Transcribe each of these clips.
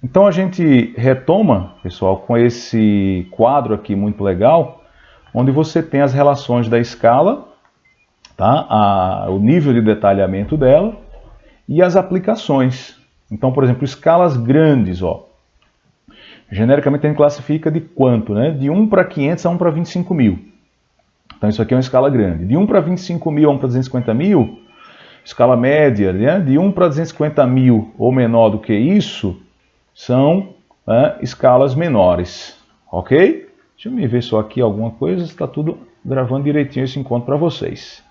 Então a gente retoma, pessoal, com esse quadro aqui muito legal, onde você tem as relações da escala, tá? O nível de detalhamento dela e as aplicações. Então, por exemplo, escalas grandes, ó. Genericamente a gente classifica de quanto, né? De 1 para 500 a 1 para 25 mil. Então isso aqui é uma escala grande. De 1 para 25 mil a 1 para 250 mil, escala média, né? De 1 para 250 mil ou menor do que isso, são escalas menores. Ok? Deixa eu me ver só aqui alguma coisa, está tudo gravando direitinho esse encontro para vocês.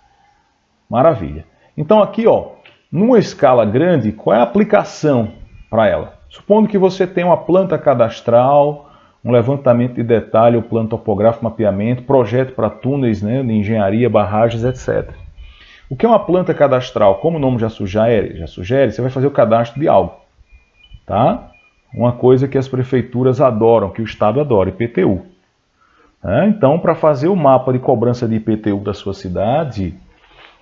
Maravilha. Então aqui, ó, numa escala grande, qual é a aplicação para ela? Supondo que você tem uma planta cadastral, um levantamento de detalhe, o plano topográfico, mapeamento, projeto para túneis, né, de engenharia, barragens, etc. O que é uma planta cadastral? Como o nome já sugere, você vai fazer o cadastro de algo. Tá? Uma coisa que as prefeituras adoram, que o Estado adora, IPTU. Então, para fazer o mapa de cobrança de IPTU da sua cidade,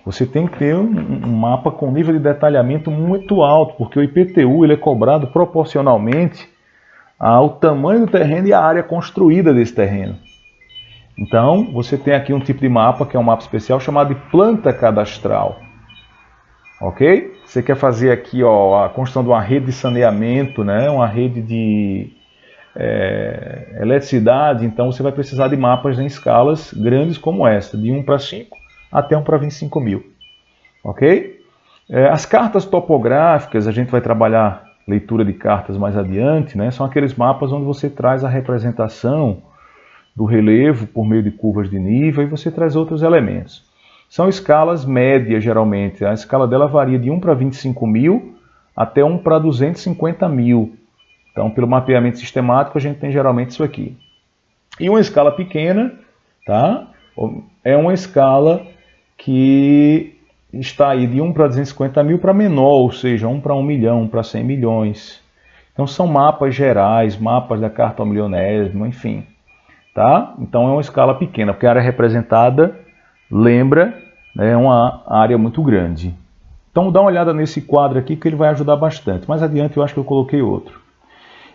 você tem que ter um mapa com nível de detalhamento muito alto, porque o IPTU ele é cobrado proporcionalmente ao tamanho do terreno e à área construída desse terreno. Então, você tem aqui um tipo de mapa, que é um mapa especial, chamado de planta cadastral. Ok? Você quer fazer aqui ó, a construção de uma rede de saneamento, né? Uma rede de eletricidade, então você vai precisar de mapas em escalas grandes como essa, de 1 para 5 até 1 para 25 mil. Ok? As cartas topográficas, a gente vai trabalhar leitura de cartas mais adiante, né? São aqueles mapas onde você traz a representação do relevo por meio de curvas de nível e você traz outros elementos. São escalas médias, geralmente. A escala dela varia de 1 para 25 mil até 1 para 250 mil. Então, pelo mapeamento sistemático, a gente tem geralmente isso aqui. E uma escala pequena, tá? É uma escala que está aí de 1 para 250 mil para menor, ou seja, 1 para 1 milhão, 1 para 100 milhões. Então, são mapas gerais, mapas da carta ao milionésimo, enfim. Tá? Então, é uma escala pequena, porque a área representada lembra, né, uma área muito grande. Então, dá uma olhada nesse quadro aqui que ele vai ajudar bastante. Mais adiante, eu acho que eu coloquei outro.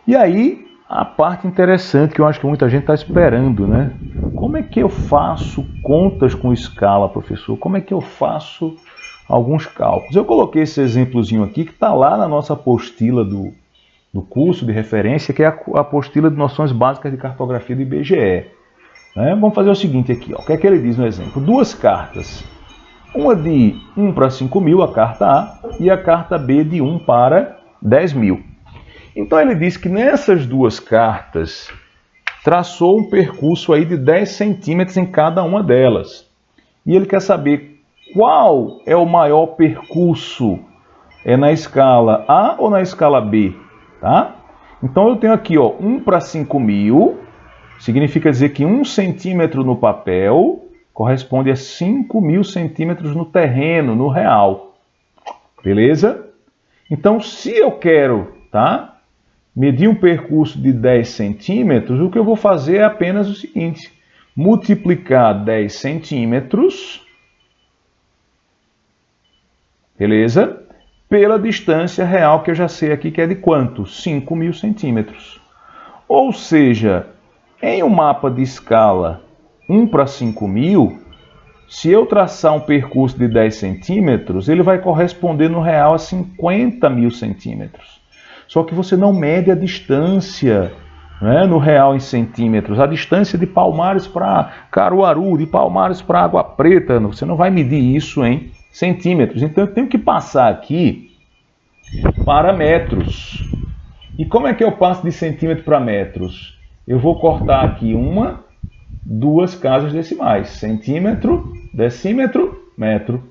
E aí, a parte interessante que eu acho que muita gente está esperando, né? Como é que eu faço contas com escala, professor? Como é que eu faço alguns cálculos? Eu coloquei esse exemplozinho aqui que está lá na nossa apostila do curso de referência, que é a apostila de noções básicas de cartografia do IBGE. Vamos fazer o seguinte aqui, ó. O que é que ele diz no exemplo? Duas cartas. Uma de 1 para 5 mil, a carta A, e a carta B de 1 para 10 mil. Então ele diz que nessas duas cartas traçou um percurso aí de 10 centímetros em cada uma delas. E ele quer saber qual é o maior percurso, na escala A ou na escala B. Tá? Então eu tenho aqui ó, 1 para 5 mil, significa dizer que 1 centímetro no papel corresponde a 5 mil centímetros no terreno, no real. Beleza? Então se eu quero, tá, medir um percurso de 10 centímetros, o que eu vou fazer é apenas o seguinte: multiplicar 10 centímetros, beleza? Pela distância real que eu já sei aqui que é de quanto? 5 mil centímetros. Ou seja, em um mapa de escala 1 para 5 mil, se eu traçar um percurso de 10 centímetros, ele vai corresponder no real a 50 mil centímetros. Só que você não mede a distância, né, no real em centímetros. A distância de Palmares para Caruaru, de Palmares para Água Preta, você não vai medir isso em centímetros. Então eu tenho que passar aqui para metros. E como é que eu passo de centímetro para metros? Eu vou cortar aqui duas casas decimais. Centímetro, decímetro, metro.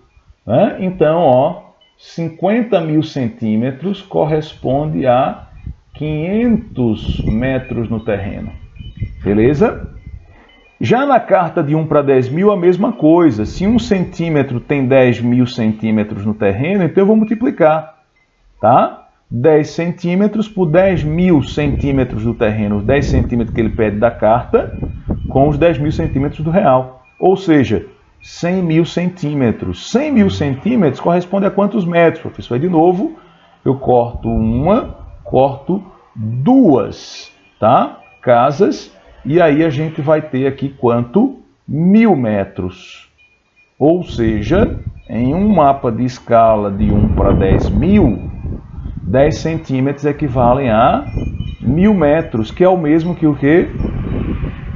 Então, ó, 50 mil centímetros corresponde a 500 metros no terreno. Beleza? Já na carta de 1 para 10 mil, a mesma coisa. Se 1 centímetro tem 10 mil centímetros no terreno, então eu vou multiplicar. Tá? 10 centímetros por 10 mil centímetros do terreno. Os 10 centímetros que ele pede da carta com os 10 mil centímetros do real. Ou seja, 100 mil centímetros. 100 mil centímetros corresponde a quantos metros, professor? De novo, eu corto uma, corto 2, tá? Casas, e aí a gente vai ter aqui quanto? 1000 metros. Ou seja, em um mapa de escala de 1 para 10.000, 10 centímetros equivalem a 1000 metros, que é o mesmo que o quê?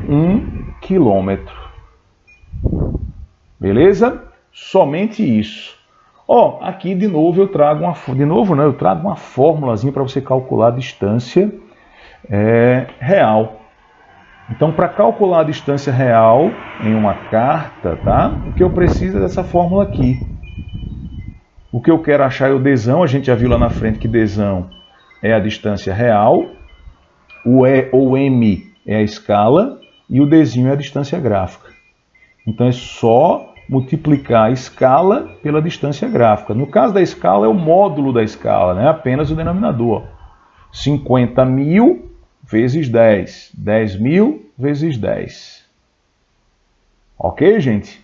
1 quilômetro. Beleza? Somente isso. Ó, aqui de novo eu trago uma formulazinha para você calcular a distância real. Então, para calcular a distância real em uma carta, tá? O que eu preciso é dessa fórmula aqui. O que eu quero achar é o desão. A gente já viu lá na frente que desão é a distância real, o E ou M é a escala e o desinho é a distância gráfica. Então é só multiplicar a escala pela distância gráfica. No caso da escala é o módulo da escala, né? Apenas o denominador. 50.000 vezes 10. 10.000 vezes 10. Ok, gente?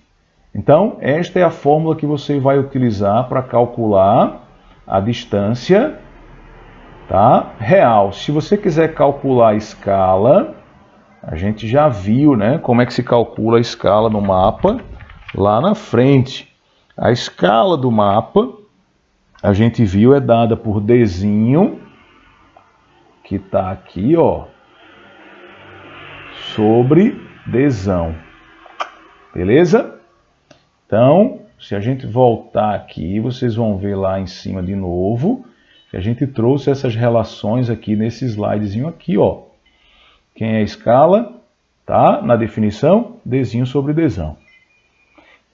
Então, esta é a fórmula que você vai utilizar para calcular a distância, tá, real. Se você quiser calcular a escala, a gente já viu, né, como é que se calcula a escala no mapa lá na frente. A escala do mapa, a gente viu, é dada por Dzinho, que está aqui, ó, sobre Dzão. Beleza? Então, se a gente voltar aqui, vocês vão ver lá em cima de novo que a gente trouxe essas relações aqui nesse slidezinho aqui, ó. Quem é a escala? Tá? Na definição, Dzinho sobre Dzão.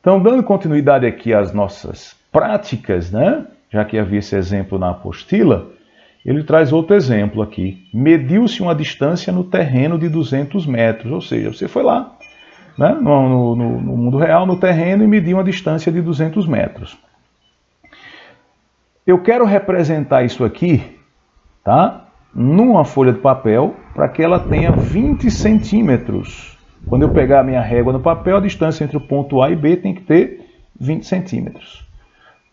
Então, dando continuidade aqui às nossas práticas, né? Já que havia esse exemplo na apostila, ele traz outro exemplo aqui. Mediu-se uma distância no terreno de 200 metros, ou seja, você foi lá, né, no mundo real, no terreno, e mediu uma distância de 200 metros. Eu quero representar isso aqui, tá, numa folha de papel, para que ela tenha 20 centímetros. Quando eu pegar a minha régua no papel, a distância entre o ponto A e B tem que ter 20 centímetros.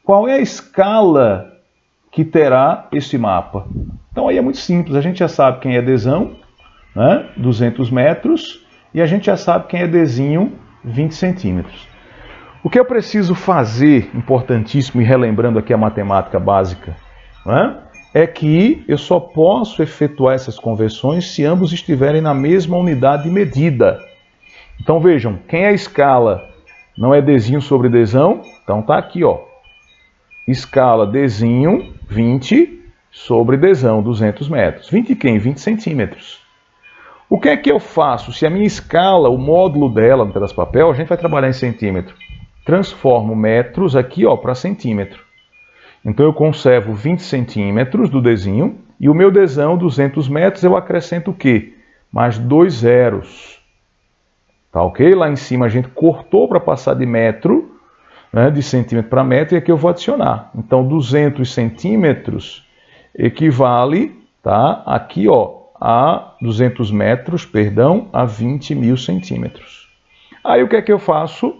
Qual é a escala que terá esse mapa? Então aí é muito simples, a gente já sabe quem é Dzão, né, 200 metros, e a gente já sabe quem é Dzinho, 20 centímetros. O que eu preciso fazer, importantíssimo, e relembrando aqui a matemática básica, né, é que eu só posso efetuar essas conversões se ambos estiverem na mesma unidade de medida. Então vejam, quem é a escala não é Dzinho sobre Dzão, então tá aqui, ó. Escala Dzinho, 20, sobre Dzão, 200 metros. 20 quem? 20 centímetros. O que é que eu faço? Se a minha escala, o módulo dela no pedaço de papel, a gente vai trabalhar em centímetro. Transformo metros aqui, ó, para centímetro. Então eu conservo 20 centímetros do Dzinho e o meu Dzão, 200 metros, eu acrescento o quê? Mais 2 zeros. Tá ok? Lá em cima a gente cortou para passar de metro, né, de centímetro para metro, e aqui eu vou adicionar. Então 200 centímetros equivale, tá, aqui, ó, a 200 metros, perdão, a 20.000 centímetros. Aí o que é que eu faço?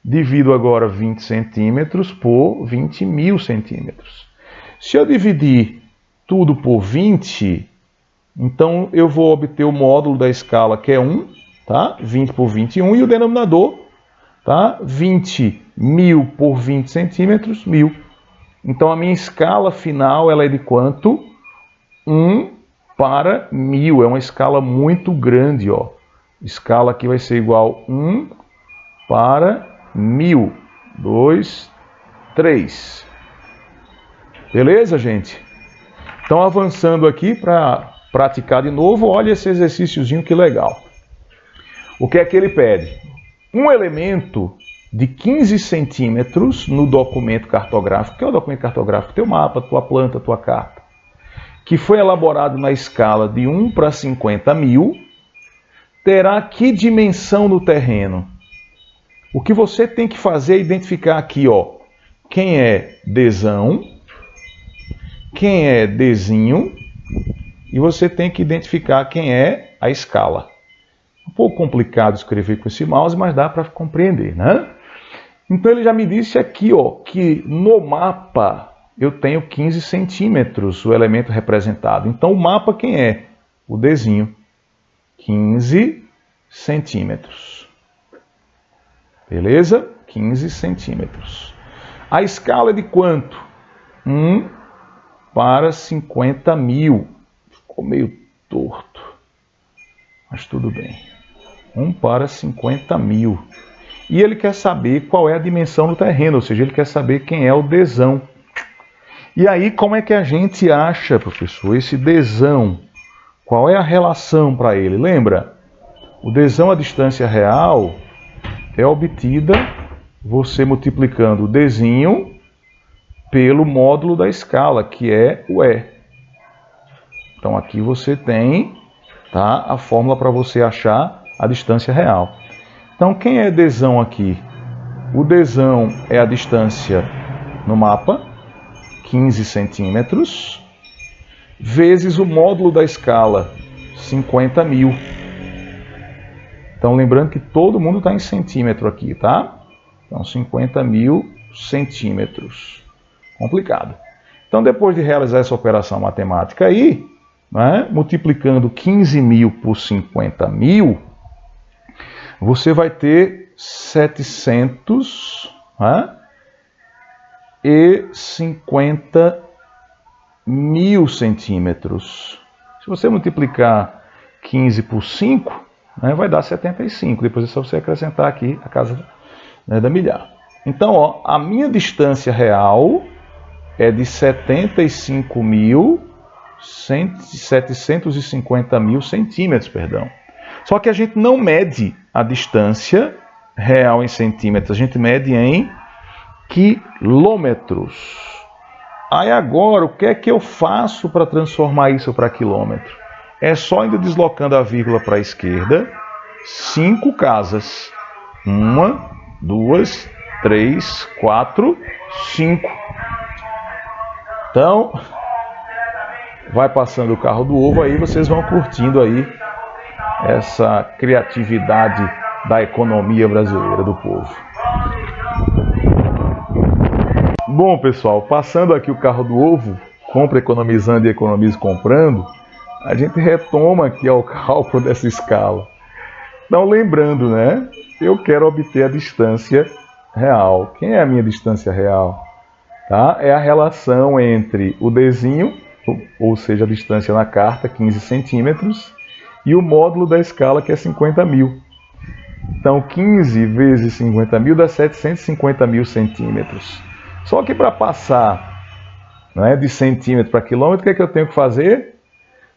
Divido agora 20 centímetros por 20.000 centímetros. Se eu dividir tudo por 20, então eu vou obter o módulo da escala, que é 1, tá? 20 por 21, e o denominador, tá? 20.000 por 20 centímetros, 1.000. Então a minha escala final, ela é de quanto? 1 para 1.000, é uma escala muito grande, ó. Escala aqui vai ser igual 1 para 1.000. 2, 3. Beleza, gente? Então, avançando aqui para praticar de novo, olha esse exercíciozinho que legal. O que é que ele pede? Um elemento de 15 centímetros no documento cartográfico. Que é o documento cartográfico? Teu mapa, tua planta, tua carta. Que foi elaborado na escala de 1 para 50.000, terá que dimensão no terreno? O que você tem que fazer é identificar aqui, ó, quem é Dzão, quem é Dzinho, e você tem que identificar quem é a escala. Um pouco complicado escrever com esse mouse, mas dá para compreender, né? Então ele já me disse aqui, ó, que no mapa eu tenho 15 centímetros, o elemento representado. Então, o mapa quem é? O Dzinho. 15 centímetros. Beleza? 15 centímetros. A escala é de quanto? 1 para 50 mil. Ficou meio torto, mas tudo bem. 1 para 50 mil. E ele quer saber qual é a dimensão do terreno, ou seja, ele quer saber quem é o Dzão. E aí, como é que a gente acha, professor, esse Dzão? Qual é a relação para ele? Lembra? O Dzão, a distância real, é obtida você multiplicando o Dzinho pelo módulo da escala, que é o E. Então aqui você tem, tá, a fórmula para você achar a distância real. Então quem é Dzão aqui? O Dzão é a distância no mapa, 15 centímetros, vezes o módulo da escala, 50 mil. Então lembrando que todo mundo está em centímetro aqui, tá? Então 50 mil centímetros. Complicado. Então depois de realizar essa operação matemática aí, né, multiplicando 15 mil por 50 mil, você vai ter 750 mil centímetros. Se você multiplicar 15 por 5, né, vai dar 75. Depois é só você acrescentar aqui a casa, né, da milhar. Então, ó, a minha distância real é de 750 mil centímetros, perdão. Só que a gente não mede a distância real em centímetros, a gente mede em quilômetros. Aí agora, o que é que eu faço para transformar isso para quilômetro? É só indo deslocando a vírgula para a esquerda, 5 casas. 1, 2, 3, 4, 5. Então, vai passando o carro do ovo aí, vocês vão curtindo aí essa criatividade da economia brasileira do povo. Bom, pessoal, passando aqui o carro do ovo, compra economizando e economize comprando, a gente retoma aqui ao cálculo dessa escala. Então, lembrando, né? Eu quero obter a distância real. Quem é a minha distância real? Tá? É a relação entre o Dzinho, ou seja, a distância na carta, 15 centímetros, e o módulo da escala, que é 50 mil. Então, 15 vezes 50 mil dá 750 mil centímetros. Só que para passar, né, de centímetro para quilômetro, o que é que eu tenho que fazer?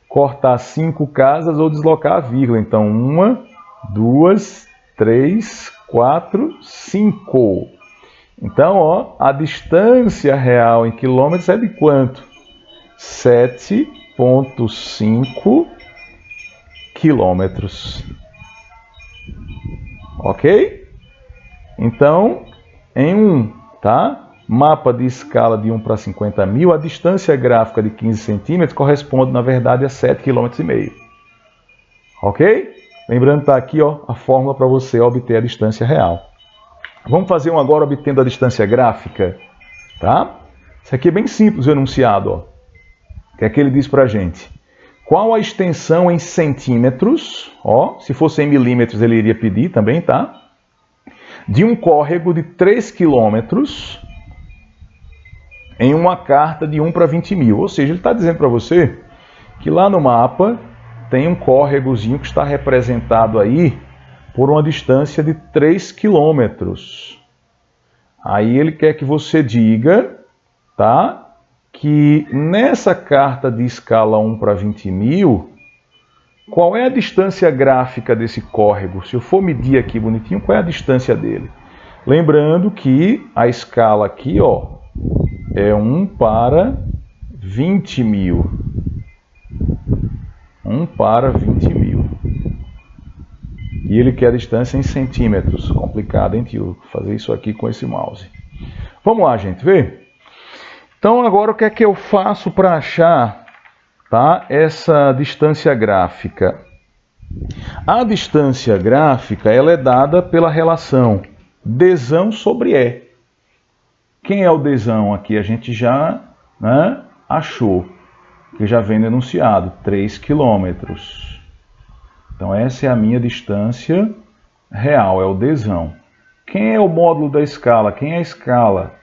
Cortar 5 casas ou deslocar a vírgula. Então, 1, 2, 3, 4, 5. Então, ó, a distância real em quilômetros é de quanto? 7,5 quilômetros. Ok? Então, em um, tá? Mapa de escala de 1 para 50 mil, a distância gráfica de 15 centímetros corresponde, na verdade, a 7,5 km. Ok? Lembrando que está aqui, ó, a fórmula para você obter a distância real. Vamos fazer um agora obtendo a distância gráfica, tá? Isso aqui é bem simples o enunciado, ó. O que é que ele diz para a gente? Qual a extensão em centímetros? Ó, se fosse em milímetros ele iria pedir também, tá? De um córrego de 3 quilômetros em uma carta de 1 para 20 mil. Ou seja, ele está dizendo para você que lá no mapa tem um córregozinho que está representado aí por uma distância de 3 quilômetros. Aí ele quer que você diga, tá, que nessa carta de escala 1 para 20 mil, qual é a distância gráfica desse córrego? Se eu for medir aqui bonitinho, qual é a distância dele? Lembrando que a escala aqui, ó, é 1 para 20 mil. 1 para 20 mil. E ele quer a distância em centímetros. Complicado, hein, tio? Fazer isso aqui com esse mouse. Vamos lá, gente, ver? Então, agora o que é que eu faço para achar, tá, essa distância gráfica? A distância gráfica ela é dada pela relação Dzão sobre E. Quem é o Dzão aqui? A gente já né, achou, que já vem no enunciado, 3 quilômetros. Então essa é a minha distância real, é o Dzão. Quem é o módulo da escala? Quem é a escala?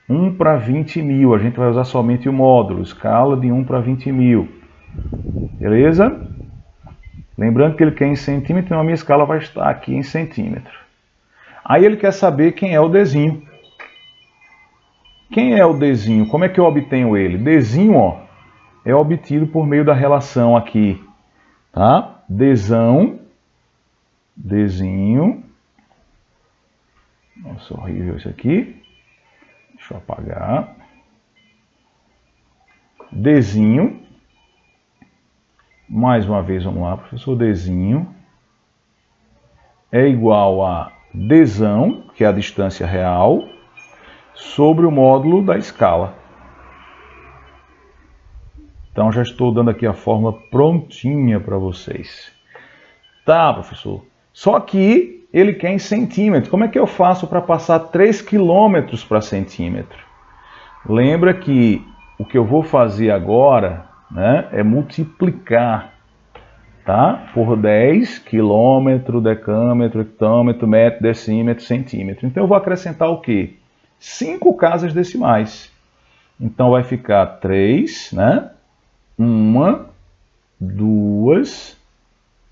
1 para 20.000, a gente vai usar somente o módulo, escala de 1 para 20.000. Beleza? Lembrando que ele quer em centímetro, então a minha escala vai estar aqui em centímetro. Aí ele quer saber quem é o Dzinho. Quem é o Dzinho? Como é que eu obtenho ele? Dzinho, ó, é obtido por meio da relação aqui, tá? Dzinho. Nossa, horrível isso aqui. Deixa eu apagar. Dzinho. Mais uma vez, vamos lá, professor. Dzinho é igual a Dzão, que é a distância real, sobre o módulo da escala. Então, já estou dando aqui a fórmula prontinha para vocês. Tá, professor. Só que ele quer em centímetros. Como é que eu faço para passar 3 quilômetros para centímetro? Lembra que o que eu vou fazer agora, né, é multiplicar, tá, por 10, quilômetro, decâmetro, hectômetro, metro, decímetro, centímetro. Então eu vou acrescentar o quê? 5 casas decimais. Então vai ficar 3, né? 1, 2,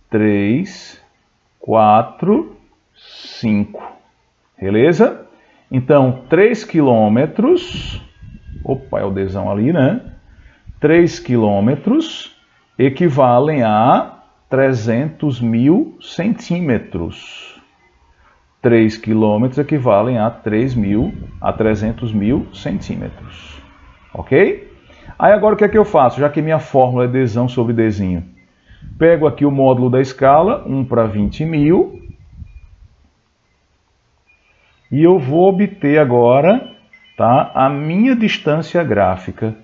3, 4, 5. Beleza? Então 3 quilômetros, opa, é o Dzão ali, né? 3 quilômetros equivalem a 300.000 centímetros. 3 quilômetros equivalem a 300.000 centímetros. Ok? Aí agora o que é que eu faço? Já que minha fórmula é Dzão sobre Dzinho. Pego aqui o módulo da escala, 1 para 20.000. E eu vou obter agora, tá, a minha distância gráfica.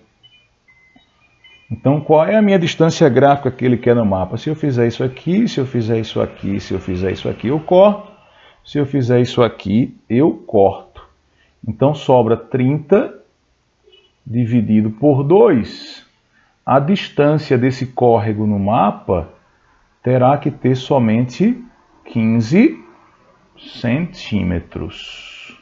Então, qual é a minha distância gráfica que ele quer no mapa? Se eu fizer isso aqui, se eu fizer isso aqui, se eu fizer isso aqui, eu corto. Se eu fizer isso aqui, eu corto. Então, sobra 30 dividido por 2. A distância desse córrego no mapa terá que ter somente 15 centímetros.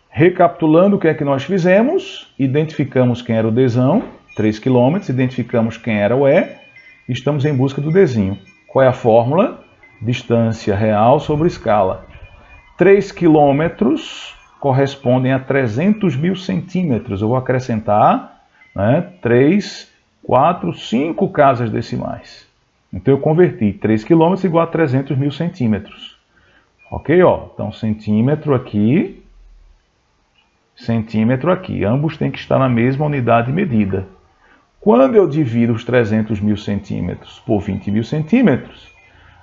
Recapitulando o que é que nós fizemos, identificamos quem era o Dzão, 3 km, identificamos quem era o E, estamos em busca do Dzinho. Qual é a fórmula? Distância real sobre escala. 3 km correspondem a 300.000 centímetros. Eu vou acrescentar, né, 3, 4, 5 casas decimais. Então eu converti 3 km igual a 300.000 centímetros. Ok? Ó, então centímetro aqui, centímetro aqui. Ambos têm que estar na mesma unidade de medida. Quando eu divido os 300.000 centímetros por 20.000 centímetros,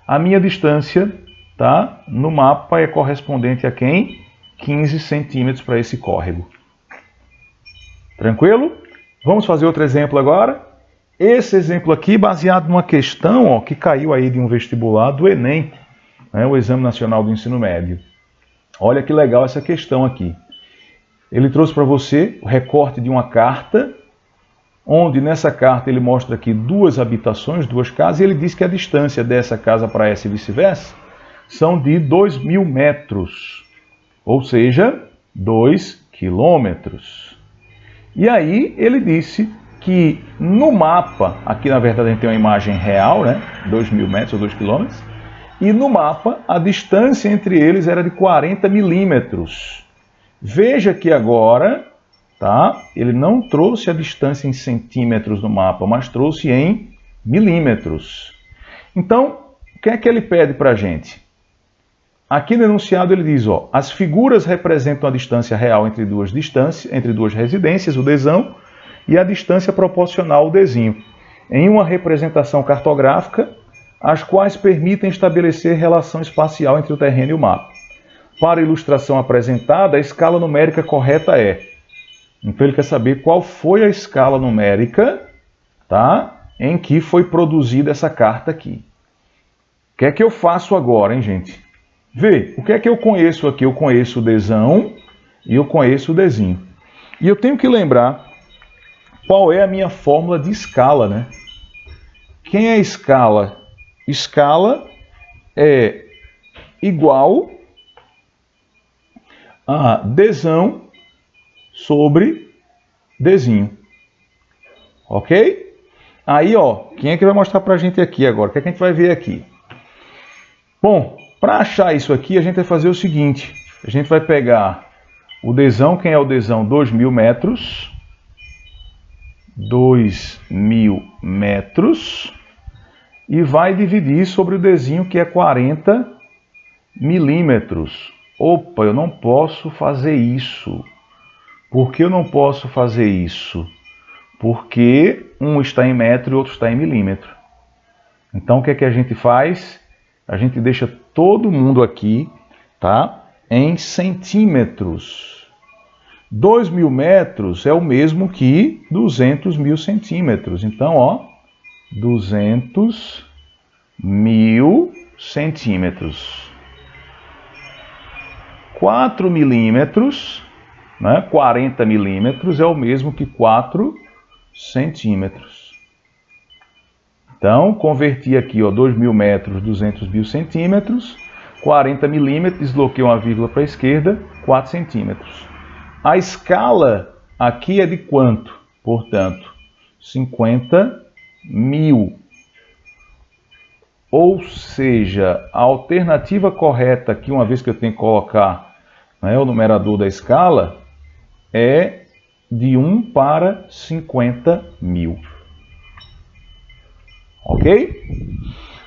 a minha distância, tá, no mapa é correspondente a quem? 15 centímetros para esse córrego. Tranquilo? Vamos fazer outro exemplo agora. Esse exemplo aqui baseado numa questão, ó, que caiu aí de um vestibular do Enem, né, o Exame Nacional do Ensino Médio. Olha que legal essa questão aqui. Ele trouxe para você o recorte de uma carta, onde nessa carta ele mostra aqui 2 habitações, 2 casas, e ele diz que a distância dessa casa para essa e vice-versa são de 2.000 metros, ou seja, 2 quilômetros. E aí ele disse que no mapa, aqui na verdade a gente tem uma imagem real, né, 2.000 metros ou 2 quilômetros, e no mapa a distância entre eles era de 40 milímetros. Veja que agora, tá, ele não trouxe a distância em centímetros no mapa, mas trouxe em milímetros. Então, o que é que ele pede para a gente? Aqui no enunciado ele diz, ó, as figuras representam a distância real entre duas residências, o Dzão, e a distância proporcional ao Dzinho, em uma representação cartográfica, as quais permitem estabelecer relação espacial entre o terreno e o mapa. Para a ilustração apresentada, a escala numérica correta é... Então ele quer saber qual foi a escala numérica, tá, em que foi produzida essa carta aqui. O que é que eu faço agora, hein, gente? Vê, o que é que eu conheço aqui? Eu conheço o Dzão e eu conheço o Dzinho. E eu tenho que lembrar qual é a minha fórmula de escala, né? Quem é escala? Escala é igual a Dzão sobre Dzinho. Ok? Aí, ó, quem é que vai mostrar pra gente aqui agora? O que é que a gente vai ver aqui? Bom, para achar isso aqui, a gente vai fazer o seguinte. A gente vai pegar o Dzão. Quem é o Dzão? 2.000 metros. 2.000 metros. E vai dividir sobre o Dzinho, que é 40 milímetros. Opa, eu não posso fazer isso. Por que eu não posso fazer isso? Porque um está em metro e o outro está em milímetro. Então o que é que a gente faz? A gente deixa todo mundo aqui, tá, em centímetros. 2.000 metros é o mesmo que 200.000 centímetros. Então, ó, 200.000 centímetros. 4 milímetros, né, 40 milímetros é o mesmo que 4 centímetros. Então, converti aqui, ó, 2.000 metros, 200.000 centímetros, 40 milímetros, desloquei uma vírgula para a esquerda, 4 centímetros. A escala aqui é de quanto? Portanto, 50.000. Ou seja, a alternativa correta aqui, uma vez que eu tenho que colocar, né, o numerador da escala, é de 1 para 50.000. Ok?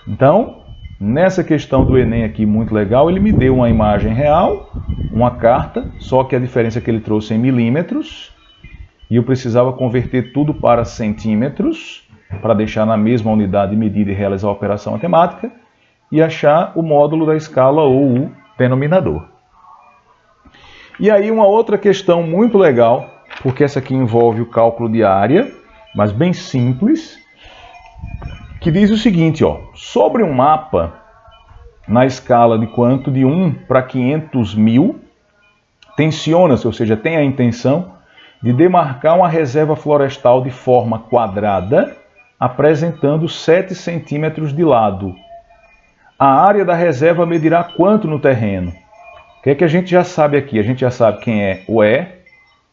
Então, nessa questão do Enem aqui, muito legal, ele me deu uma imagem real, uma carta, só que a diferença é que ele trouxe em milímetros, e eu precisava converter tudo para centímetros, para deixar na mesma unidade de medida e realizar a operação matemática, e achar o módulo da escala ou o denominador. E aí uma outra questão muito legal, porque essa aqui envolve o cálculo de área, mas bem simples, que diz o seguinte, ó, sobre um mapa na escala de quanto? De 1 para 500.000, tenciona-se, ou seja, tem a intenção de demarcar uma reserva florestal de forma quadrada, apresentando 7 centímetros de lado. A área da reserva medirá quanto no terreno? O que é que a gente já sabe aqui? A gente já sabe quem é o E,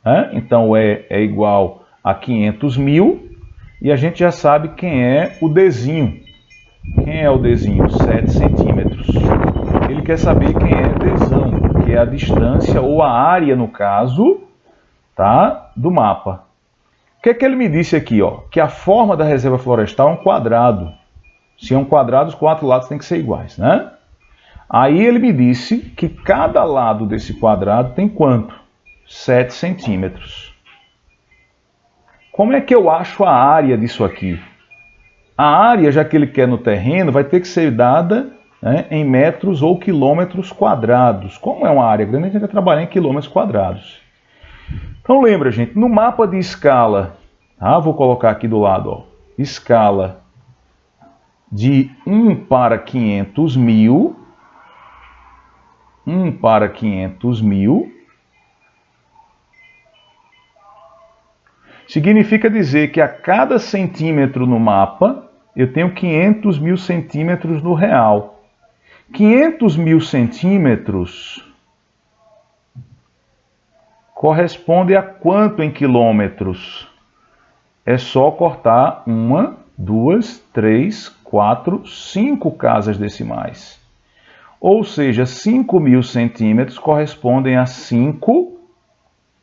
né? Então o E é igual a 500.000, e a gente já sabe quem é o Dzinho. Quem é o Dzinho? 7 centímetros. Ele quer saber quem é Dzão, que é a distância ou a área, no caso, tá, do mapa. O que é que ele me disse aqui? Ó? Que a forma da reserva florestal é um quadrado. Se é um quadrado, os 4 lados têm que ser iguais, né? Aí ele me disse que cada lado desse quadrado tem quanto? 7 centímetros. Como é que eu acho a área disso aqui? A área, já que ele quer no terreno, vai ter que ser dada, né, em metros ou quilômetros quadrados. Como é uma área grande, a gente vai trabalhar em quilômetros quadrados. Então lembra, gente, no mapa de escala, vou colocar aqui do lado, ó, escala de 1 para 500.000, 1 para 500.000, significa dizer que a cada centímetro no mapa, eu tenho 500.000 centímetros no real. 500.000 centímetros corresponde a quanto em quilômetros? É só cortar 1, 2, 3, 4, 5 casas decimais. Ou seja, 5.000 centímetros correspondem a 5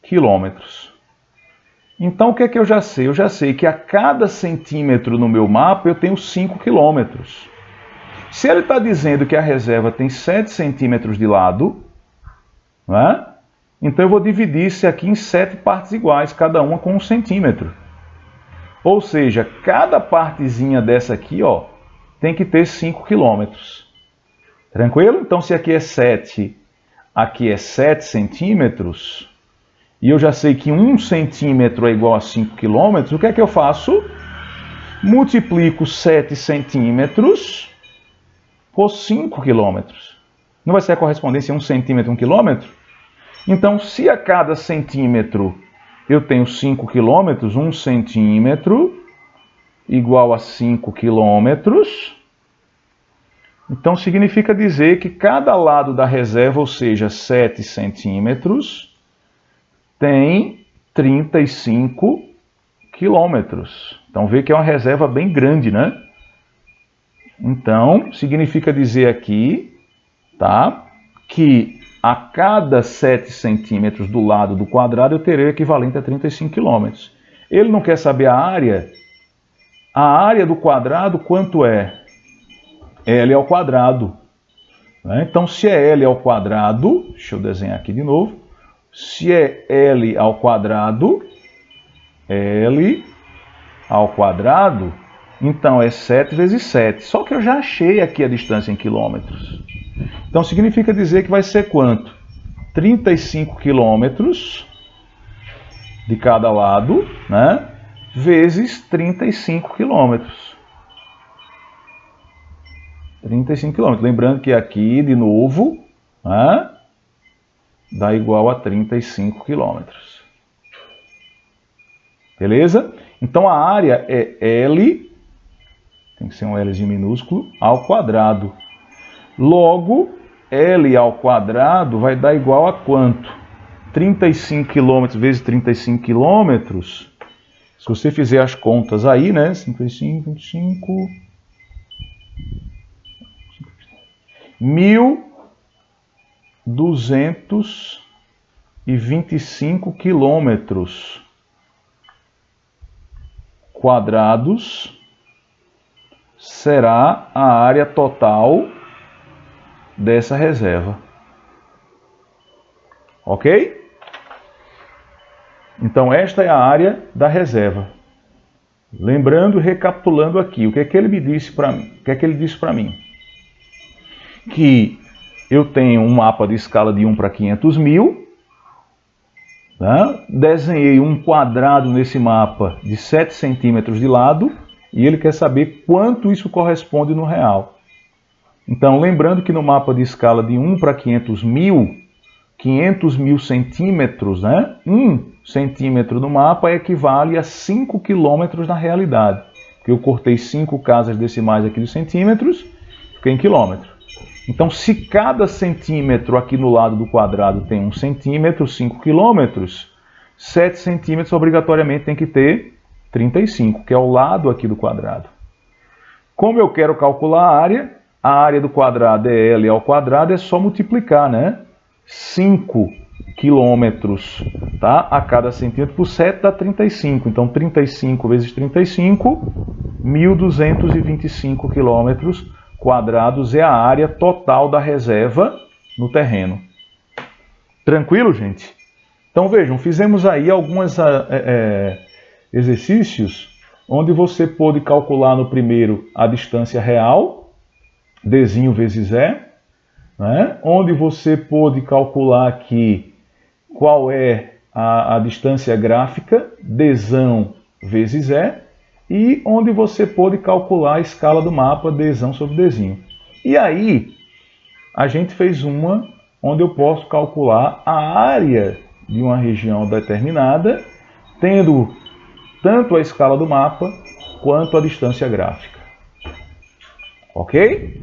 quilômetros. Então, o que é que eu já sei? Eu já sei que a cada centímetro no meu mapa eu tenho 5 quilômetros. Se ele está dizendo que a reserva tem 7 centímetros de lado, né? Então eu vou dividir isso aqui em 7 partes iguais, cada uma com 1 centímetro. Ou seja, cada partezinha dessa aqui, ó, tem que ter 5 quilômetros. Tranquilo? Então, se aqui é 7, aqui é 7 centímetros, e eu já sei que 1 centímetro é igual a 5 quilômetros, o que é que eu faço? Multiplico 7 centímetros por 5 quilômetros. Não vai ser a correspondência 1 centímetro, 1 quilômetro? Então, se a cada centímetro eu tenho 5 quilômetros, 1 centímetro igual a 5 quilômetros. Então significa dizer que cada lado da reserva, ou seja, 7 centímetros, tem 35 quilômetros. Então vê que é uma reserva bem grande, né? Então significa dizer aqui, tá, que a cada 7 centímetros do lado do quadrado eu terei o equivalente a 35 quilômetros. Ele não quer saber a área. A área do quadrado quanto é? L ao quadrado. Né? Então, se é L ao quadrado, deixa eu desenhar aqui de novo. Se é L ao quadrado, então é 7 vezes 7. Só que eu já achei aqui a distância em quilômetros. Então, significa dizer que vai ser quanto? 35 quilômetros de cada lado, né? Vezes 35 quilômetros. 35 quilômetros. Lembrando que aqui, de novo, né, dá igual a 35 quilômetros. Beleza? Então a área é L, tem que ser um Lzinho minúsculo, ao quadrado. Logo, L ao quadrado vai dar igual a quanto? 35 quilômetros vezes 35 quilômetros. Se você fizer as contas aí, né? 55, 25... 1.225 quilômetros quadrados será a área total dessa reserva. Ok? Então esta é a área da reserva. Lembrando, recapitulando aqui, o que é que ele me disse para mim? O que é que ele disse para mim? Que eu tenho um mapa de escala de 1 para 500 mil, tá? Desenhei um quadrado nesse mapa de 7 centímetros de lado e ele quer saber quanto isso corresponde no real. Então, lembrando que no mapa de escala de 1 para 500 mil centímetros, né? 1 centímetro no mapa equivale a 5 quilômetros na realidade. Porque eu cortei 5 casas decimais aqui de centímetros, fiquei em quilômetro. Então, se cada centímetro aqui no lado do quadrado tem 1 centímetro, 5 quilômetros, 7 centímetros obrigatoriamente tem que ter 35, que é o lado aqui do quadrado. Como eu quero calcular a área do quadrado é L ao quadrado, é só multiplicar, né? 5 quilômetros, tá? A cada centímetro por 7 dá 35. Então, 35 vezes 35, 1.225 quilômetros quadrados é a área total da reserva no terreno. Tranquilo, gente? Então vejam, fizemos aí alguns exercícios onde você pôde calcular no primeiro a distância real, Dzinho vezes E, né? Onde você pôde calcular aqui qual é a distância gráfica, Dzão vezes E, e onde você pôde calcular a escala do mapa Dzão sobre Dzinho. E aí, a gente fez uma onde eu posso calcular a área de uma região determinada, tendo tanto a escala do mapa quanto a distância gráfica. Ok?